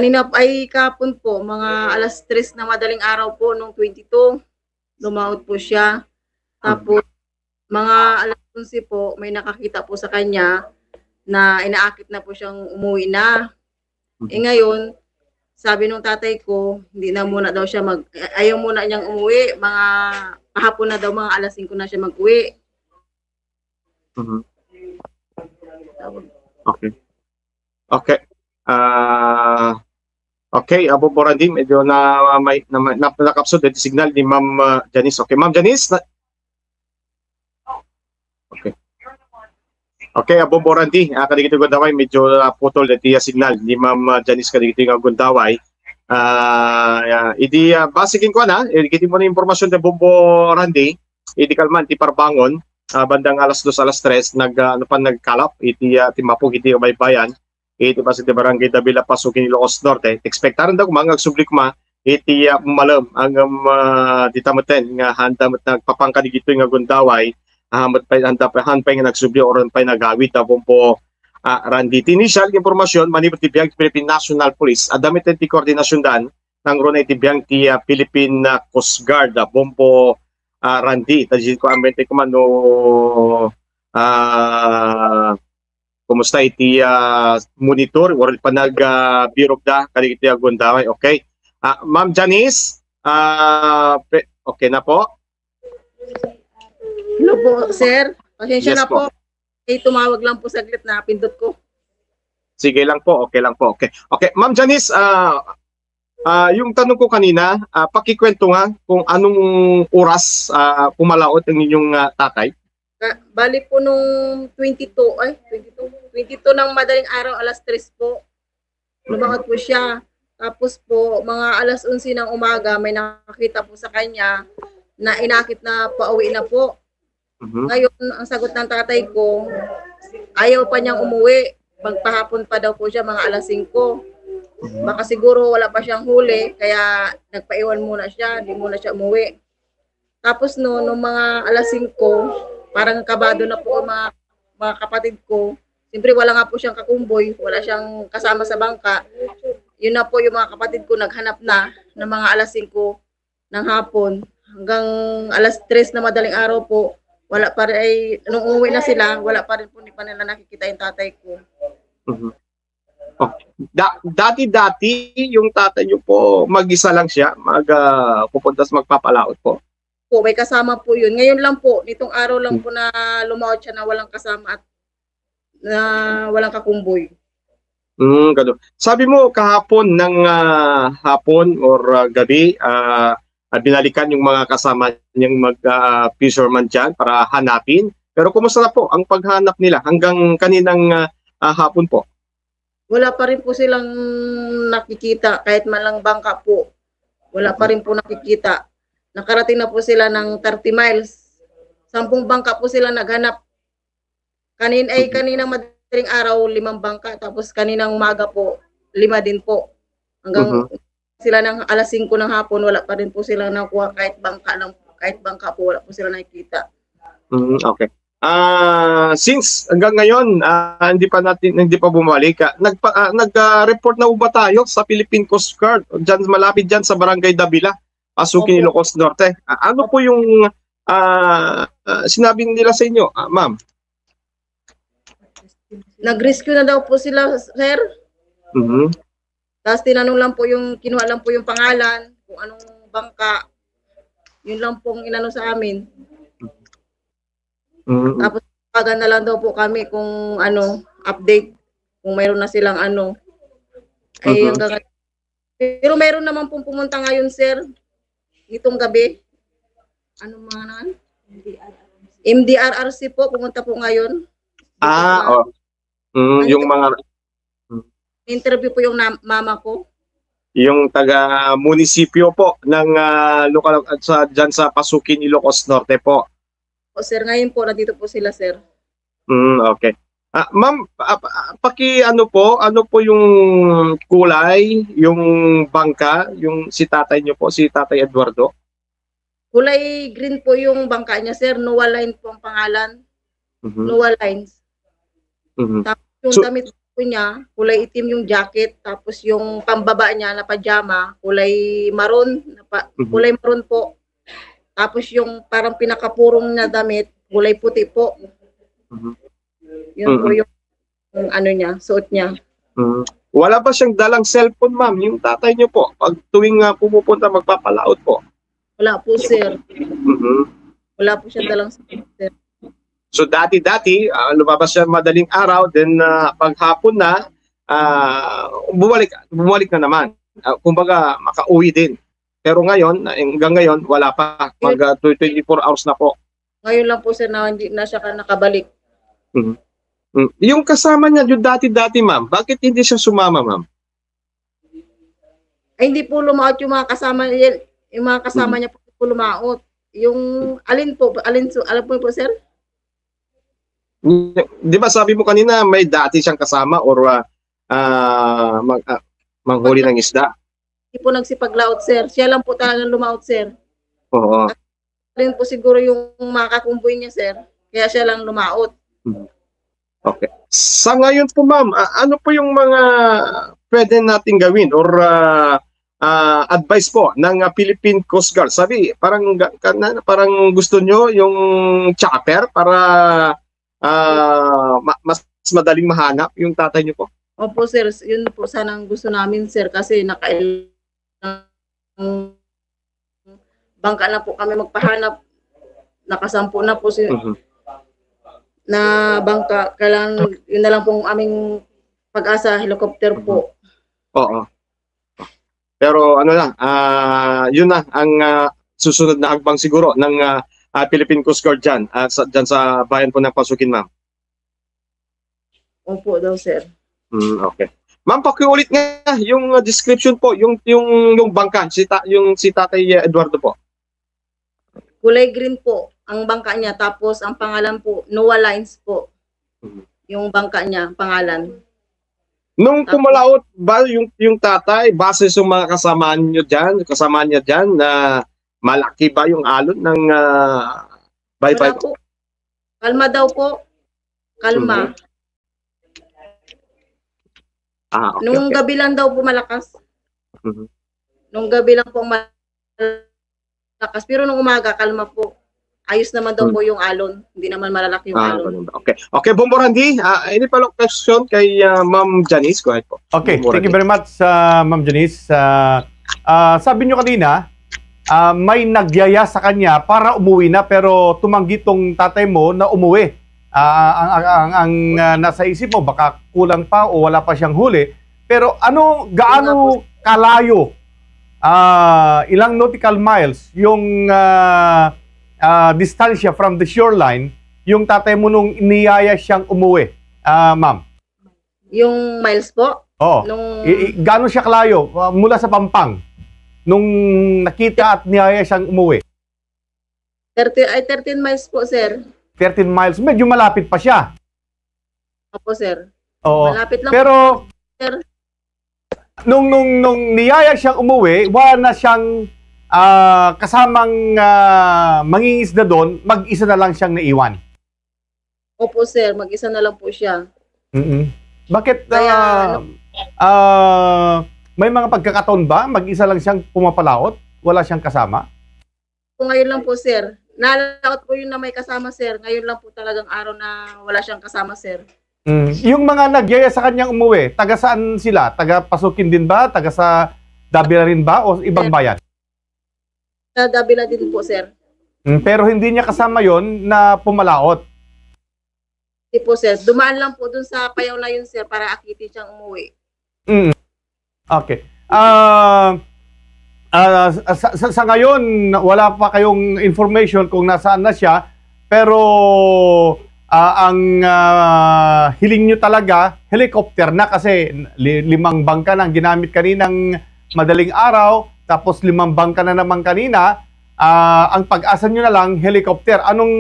Kanina ay kapon po, mga alas 3 na madaling araw po nung 22, lumaot po siya. Tapos mga alas 11 po, may nakakita po sa kanya na inaakit na po siyang umuwi na. Ngayon, sabi nung tatay ko, hindi na muna daw siya ayaw muna niyang umuwi, mga kahapon na daw, mga alas 5 na siya mag-uwi. Okay. Okay. Okay, Apo Borandi, medyo nakapsod at signal ni Ma'am Janice. Okay, Ma'am Janice? Okay. Okay, Apo Borandi, kadigito Gundaway, medyo putol at signal ni Ma'am Janice kadigito Gundaway. Basikin ko na, ikiti mo na impormasyon ni Bobo Randy, iti kalman, iti parbangon, bandang alas 2, alas 3, nagkalap, iti timapog, iti baybayan, iti pasig ti barangay Davila Pasukin Ilocos Norte. Expectaran daw mga agsublik ma, iti malam, ang ditamaten, nga handa mat nagpapangka digito nga Gundaway, mat pa handa pa hanpay nga nagsubli oran pay nagawit na Bobo Randy. Initial informasyon manipot ti biyang Philippine National Police adamit ti koordinasyon dan ng runay ti biyang ti Philippine Coast Guard Bombo Randy tajid ko ambente ko mano kumusta iti monitor or panag birog da kadagiti Gundaway. Okay, Ma'am Janice, okay na po? Hello po, sir, pasensya Yes na po. Tumawag lang po saglit na pindot ko. Sige lang po, okay lang po. Okay. Okay, Ma'am Janice, yung tanong ko kanina, pakikwento nga kung anong oras pumalaot ang inyong tatay. Bali po nung 22 ng madaling araw, alas 3 po. Lumaot po siya. Tapos po, mga alas 11 ng umaga, may nakakita po sa kanya na inakit na pauwi na po. Ngayon, ang sagot ng tatay ko, ayaw pa niyang umuwi. Magpahapon pa daw po siya, mga alas 5. Baka siguro wala pa siyang huli, kaya nagpaiwan muna siya, hindi muna siya umuwi. Tapos nung mga alas 5, parang kabado na po mga kapatid ko. Siyempre wala nga po siyang kakumboy, wala siyang kasama sa bangka. Yun na po yung mga kapatid ko naghanap na ng mga alas 5 ng hapon. Hanggang alas 3 na madaling araw po, wala pa rin, nung umuwi na sila, wala pa rin po, hindi pa nila nakikita yung tatay ko. Dati yung tatay niyo po, mag-isa lang siya, pupunta sa magpapalaot po? Po, may kasama po yun. Ngayon lang po, nitong araw lang po na lumaot siya na walang kasama at na walang kakumboy. Sabi mo kahapon ng hapon or gabi, binalikan yung mga kasama niyang mag-fisherman dyan para hanapin. Pero kumusta na po ang paghanap nila hanggang kaninang hapon po? Wala pa rin po silang nakikita, kahit malang bangka po. Wala pa rin po nakikita. Nakarating na po sila ng 30 miles. 10 bangka po sila naghanap. Kaninang madaling araw, 5 bangka. Tapos kaninang umaga po, 5 din po. Hanggang sila ng alas 5 ng hapon, wala pa rin po sila nakuha kahit bangka po, wala po sila nakikita. Okay. Since hanggang ngayon hindi pa bumalik, nag-report na ba tayo sa Philippine Coast Guard diyan malapit diyan sa Barangay Davila, Pasukin Ilocos Norte? Ano po yung sinabi nila sa inyo, ma'am? Nag-rescue na daw po sila, sir. Tapos kinuha lang po yung pangalan, kung anong bangka. Yun lang pong inano sa amin. Tapos tawagan na lang daw po kami kung update, kung mayroon na silang pero mayroon naman pong pumunta ngayon, sir, itong gabi. MDRRC po, pumunta po ngayon. Yung mga interview po yung mama ko. Yung taga-munisipyo po ng lokal dyan sa Pasukin, Ilocos Norte po. O sir, ngayon po, nandito po sila, sir. Okay. Ma'am, ano po yung kulay, yung bangka, yung si tatay niyo po, si Tatay Eduardo? Kulay green po yung bangka niya, sir. Noah Line po ang pangalan. Noah Lines. Tapos yung damit po po niya, kulay itim yung jacket, tapos yung pambaba niya na pajama, kulay maroon, kulay maroon po. Tapos yung parang pinakapurong na damit, kulay puti po. Yun po yung ano niya, suot niya. Wala ba siyang dalang cellphone, ma'am? Yung tatay niyo po, pag tuwing pumupunta, magpapalaot po? Wala po, sir. Wala po siyang dalang cellphone, sir. So dati-dati, lumabas siya madaling araw, then paghapon na, bumalik na naman. Kumbaga, makauwi din. Pero ngayon, hanggang ngayon, wala pa. Mag 24 hours na po. Ngayon lang po, sir, na hindi na siya nakabalik. Yung kasama niya, yung dati-dati, ma'am, bakit hindi siya sumama, ma'am? Ay, hindi po lumaot yung mga kasama niya. Yung mga kasama niya po lumaot. Yung, alam po, sir? Di ba sabi mo kanina may dati siyang kasama or manghuli ng isda? Hindi po nagsipaglaot, sir. Siya lang po talagang lumaot, sir. Oo. Alin po siguro yung mga kakumboy niya, sir. Kaya siya lang lumaot. Okay. Sa ngayon po, ma'am, ano po yung mga pwede nating gawin or advice po ng Philippine Coast Guard? Sabi, parang gusto nyo yung chopper para mas madaling mahanap yung tatay niyo po? Opo, sir. Yun po sanang gusto namin, sir, kasi nakailang bangka na po kami magpahanap. Nakasampu na po na bangka. Kailangan, yun na lang pong aming pag-asa, helicopter po. Oo. Pero ano lang, yun na ang susunod na hakbang siguro ng Philippine Coast Guard dyan, dyan sa bayan po ng Pasukin, ma'am. Opo daw, sir. Okay. Ma'am, pakiulit nga yung description po, yung bangka, si Tatay Eduardo po. Kulay green po ang bangka niya, tapos ang pangalan po, Noah Lines po. Yung bangka niya, pangalan. Nung pumalaot ba yung tatay, base sa mga kasama niya dyan, na malaki ba yung alon ng bye-bye po? Kalma daw po. Kalma. Okay, Nung gabi lang daw po malakas. Nung gabi lang po malakas. Pero nung umaga, kalma po. Ayos naman daw po yung alon. Hindi naman malalaki yung alon. Okay. Okay, Bombo Randy, any follow-up question kay Ma'am Janice? Go ahead po. Okay, thank you very much, Ma'am Janice. Sabi nyo kanina, may nagyaya sa kanya para umuwi na pero tumanggi tong tatay mo na umuwi. Ang nasa isip mo baka kulang pa o wala pa siyang huli. Pero gaano kalayo, ilang nautical miles yung distansya from the shoreline yung tatay mo nung iniyaya siyang umuwi, ma'am? Yung miles po? Oo. Gaano siya kalayo mula sa Pampang nung nakita at niyaya siyang umuwi? 13 miles po, sir. 13 miles. Medyo malapit pa siya. Opo, sir. Oo. Malapit lang pero, po, sir. Nung niyaya siyang umuwi, wala na siyang kasamang mangingisda doon, mag-isa na lang siyang naiwan. Opo, sir. Mag-isa na lang po siya. Bakit? Kaya, may mga pagkakataon ba? Mag-isa lang siyang pumapalaot? Wala siyang kasama? Ngayon lang po, sir. Nalaot po yun na may kasama, sir. Ngayon lang po talagang araw na wala siyang kasama, sir. Yung mga nagyaya sa kanyang umuwi, taga saan sila? Taga Pasukin din ba? Taga sa Davila rin ba? O ibang bayan? Sa Davila din po, sir. Pero hindi niya kasama yon na pumalaot? Hindi po, sir. Dumaan lang po dun sa payaw na yun, sir, para akitin siyang umuwi. Okay. Sa ngayon, wala pa kayong information kung nasaan na siya, pero ang hiling nyo talaga, helicopter na kasi 5 bangka nang ginamit kaninang madaling araw, tapos 5 bangka na naman kanina, ang pag-asa nyo na lang, helicopter. Anong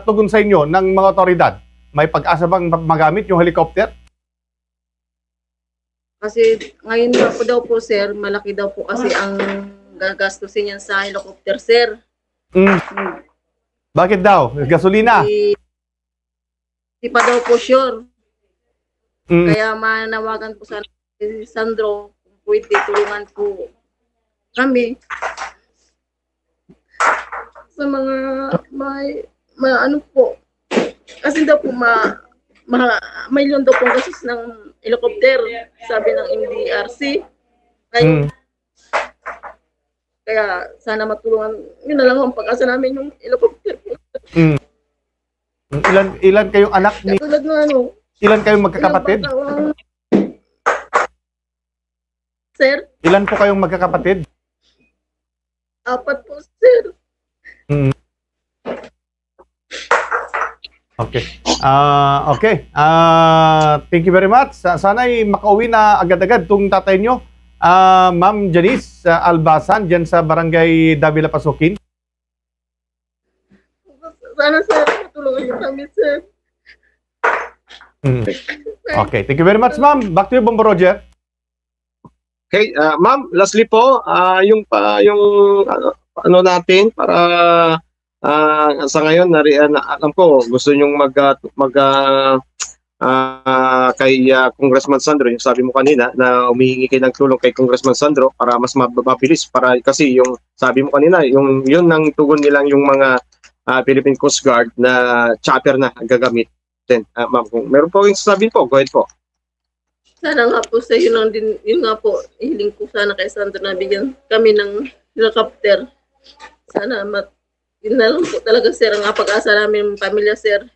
tugon sa inyo ng mga otoridad? May pag-asa bang magamit yung helicopter? Kasi ngayon daw po, sir, malaki daw po kasi ang gagastusin niyan sa helicopter, sir. Bakit daw? Gasolina? Hindi pa daw po sure. Mm. Kaya manawagan po sana si Sandro kung pwede tulungan po kami sa mga ano po. Kasi daw po may milyon daw po kasi ng helicopter, sabi ng MDRC. Mm. Kaya sana matulungan. Yun na lang ang pag-asa namin yung helicopter. Mm. Ilan kayong anak ni Katulad ng ano. ilan kayong magkakapatid? Sir, Ilan po kayong magkakapatid? 4 po, sir. Mm. Okay. Okay. Thank you very much. Sana'y makauwi na agad-agad tong tatay nyo. Ma'am Janice Albasan, dyan sa Barangay Davila Pasukin. Sana, sir, matulungan niyo kami, sir. Mm. Okay. Thank you very much, ma'am. Back to you, Bombo Roger. Okay, ma'am, lastly po, yung ano natin para sa ngayon alam ko gusto nyong kay Congressman Sandro, yung sabi mo kanina na humihingi kayo ng tulong kay Congressman Sandro para mas mabilis, para kasi yung sabi mo kanina yung yun nang tugon nilang yung mga Philippine Coast Guard na chopper na gagamitin. Ma'am, kung meron po yung sasabihin po, go ahead po. Sana nga po sa yun nga po, hiling ko sana kay Sandro na bigyan kami ng helicopter. Sana yun na lang po talaga, sir, ang pag-asa namin pamilya, sir.